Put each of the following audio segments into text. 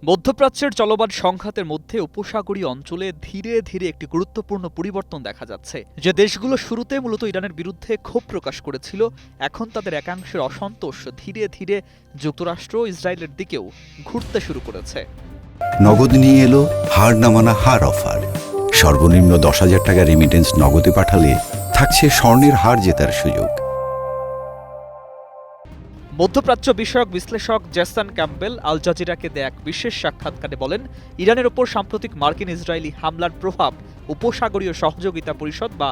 মধ্যপ্রাচ্যের চলমান সংঘাতের মধ্যে উপসাগরীয় অঞ্চলে ধীরে ধীরে একটি গুরুত্বপূর্ণ পরিবর্তন দেখা যাচ্ছে। যে দেশগুলো শুরুতে মূলত ইরানের বিরুদ্ধে ক্ষোভ প্রকাশ করেছিল, এখন তাদের একাংশের অসন্তোষ ধীরে ধীরে যুক্তরাষ্ট্র ইসরায়েলের দিকেও ঘুরতে শুরু করেছে। নগদ নিয়ে এলো হার না মানা হার অফার। সর্বনিম্ন 10,000 টাকা রেমিটেন্স নগদে পাঠালে থাকছে স্বর্ণের হার জেতার সুযোগ। মধ্যপ্রাচ্য বিষয়ক বিশ্লেষক জেসন ক্যাম্পবেল আল জাজিরাকে দেয়া এক বিশেষ সাক্ষাৎকারে বলেন, ইরানের ওপর সাম্প্রতিক মার্কিন ইসরায়েলি হামলার প্রভাব উপসাগরীয় সহযোগিতা পরিষদ বা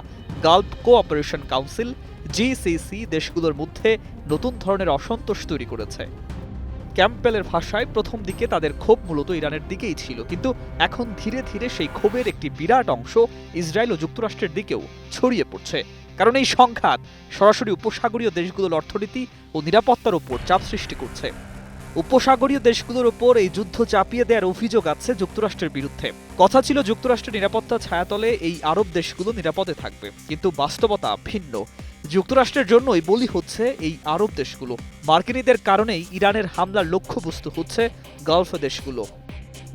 গালফ কোঅপারেশন কাউন্সিল জিসিসি দেশগুলোর মধ্যে নতুন ধরনের অসন্তোষ তৈরি করেছে। ক্যাম্পবেলের ভাষায় প্রথম দিকে তাদের ক্ষোভ মূলত ইরানের দিকেই ছিল, কিন্তু এখন ধীরে ধীরে সেই ক্ষোভের একটি বিরাট অংশ ইসরায়েল ও যুক্তরাষ্ট্রের দিকেও ছড়িয়ে পড়ছে। কারণ এই সংঘাত সরাসরি উপসাগরীয় দেশগুলোর অর্থনীতি ও নিরাপত্তার উপর চাপ সৃষ্টি করছে। উপসাগরীয় দেশগুলোর উপর এই যুদ্ধ চাপিয়ে দেওয়ার অভিযোগ আছে যুক্তরাষ্ট্রের বিরুদ্ধে। কথা ছিল যুক্তরাষ্ট্রের নিরাপত্তা ছায়াতলে এই আরব দেশগুলো নিরাপদে থাকবে, কিন্তু বাস্তবতা ভিন্ন। যুক্তরাষ্ট্রের জন্যই বলি হচ্ছে এই আরব দেশগুলো। মার্কিনীদের কারণেই ইরানের হামলার লক্ষ্যবস্তু হচ্ছে গালফ দেশগুলো।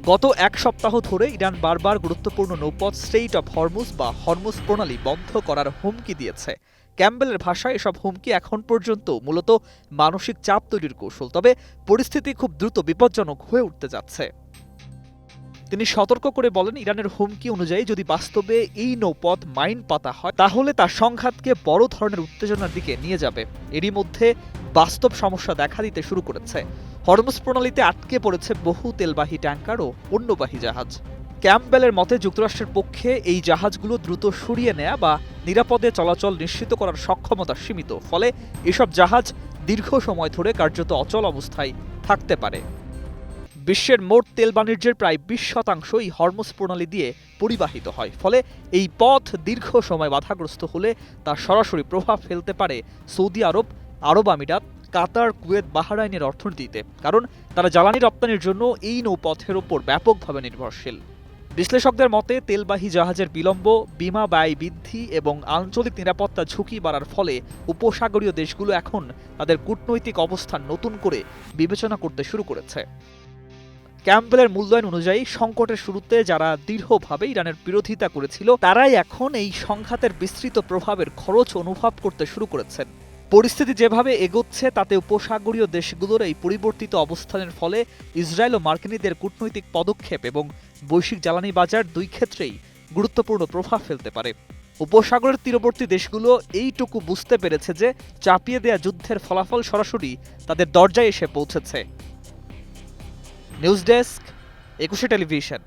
গত এক সপ্তাহ ধরে ইরান বারবার গুরুত্বপূর্ণ নৌপথ স্ট্রেইট অফ হরমুজ বা হরমুজ প্রণালী বন্ধ করার হুমকি দিয়েছে। ক্যাম্পবেলের ভাষায় এসব হুমকি এখন পর্যন্ত মূলত মানসিক চাপ তৈরির কৌশল, তবে পরিস্থিতি খুব দ্রুত বিপজ্জনক হয়ে উঠতে যাচ্ছে। তিনি সতর্ক করে বলেন, ইরানের হুমকি অনুযায়ী যদি বাস্তবে এই নৌপথ মাইন পাতা হয়, তাহলে তা সংঘাতকে বড় ধরনের উত্তেজনার দিকে নিয়ে যাবে। এরই মধ্যে বাস্তব সমস্যা দেখা দিতে শুরু করেছে। হরমুজ প্রণালীতে আটকে পড়েছে বহু তেলবাহী ট্যাঙ্কার ও পণ্যবাহী জাহাজ। ক্যাম্পবেলের মতে যুক্তরাষ্ট্রের পক্ষে এই জাহাজগুলো দ্রুত সরিয়ে নেয়া বা নিরাপদে চলাচল নিশ্চিত করার সক্ষমতা সীমিত, ফলে এসব জাহাজ দীর্ঘ সময় ধরে কার্যত অচল অবস্থায় থাকতে পারে। বিশ্বের মোট তেল বাণিজ্যের প্রায় 20% এই হরমুজ প্রণালী দিয়ে পরিবাহিত হয়, ফলে এই পথ দীর্ঘ সময় বাধাগ্রস্ত হলে তা সরাসরি প্রভাব ফেলতে পারে সৌদি আরব, আরব আমিরাত, কাতার, কুয়েত, বাহরাইনের অর্থনীতিতে, কারণ তারা জ্বালানি রপ্তানির জন্য এই নৌপথের ওপর ব্যাপকভাবে নির্ভরশীল। বিশ্লেষকদের মতে তেলবাহী জাহাজের বিলম্ব, বিমা ব্যয় বৃদ্ধি এবং আঞ্চলিক নিরাপত্তা ঝুঁকি বাড়ার ফলে উপসাগরীয় দেশগুলো এখন তাদের কূটনৈতিক অবস্থান নতুন করে বিবেচনা করতে শুরু করেছে। ক্যাম্পবেলের মূল্যায়ন অনুযায়ী সংকটের শুরুতে যারা দৃঢ়ভাবে ইরানের বিরোধিতা করেছিল, তারাই এখন এই সংঘাতের বিস্তৃত প্রভাবের খরচ অনুভব করতে শুরু করেছেন। পরিস্থিতি যেভাবে এগোচ্ছে তাতে উপসাগরীয় দেশগুলোর এই পরিবর্তিত অবস্থানের ফলে ইসরায়েল ও মার্কিনীদের কূটনৈতিক পদক্ষেপ এবং বৈশ্বিক জ্বালানি বাজার দুই ক্ষেত্রেই গুরুত্বপূর্ণ প্রভাব ফেলতে পারে। উপসাগরের তীরবর্তী দেশগুলো এইটুকু বুঝতে পেরেছে যে চাপিয়ে দেয়া যুদ্ধের ফলাফল সরাসরি তাদের দরজায় এসে পৌঁছেছে। News desk, 21 television.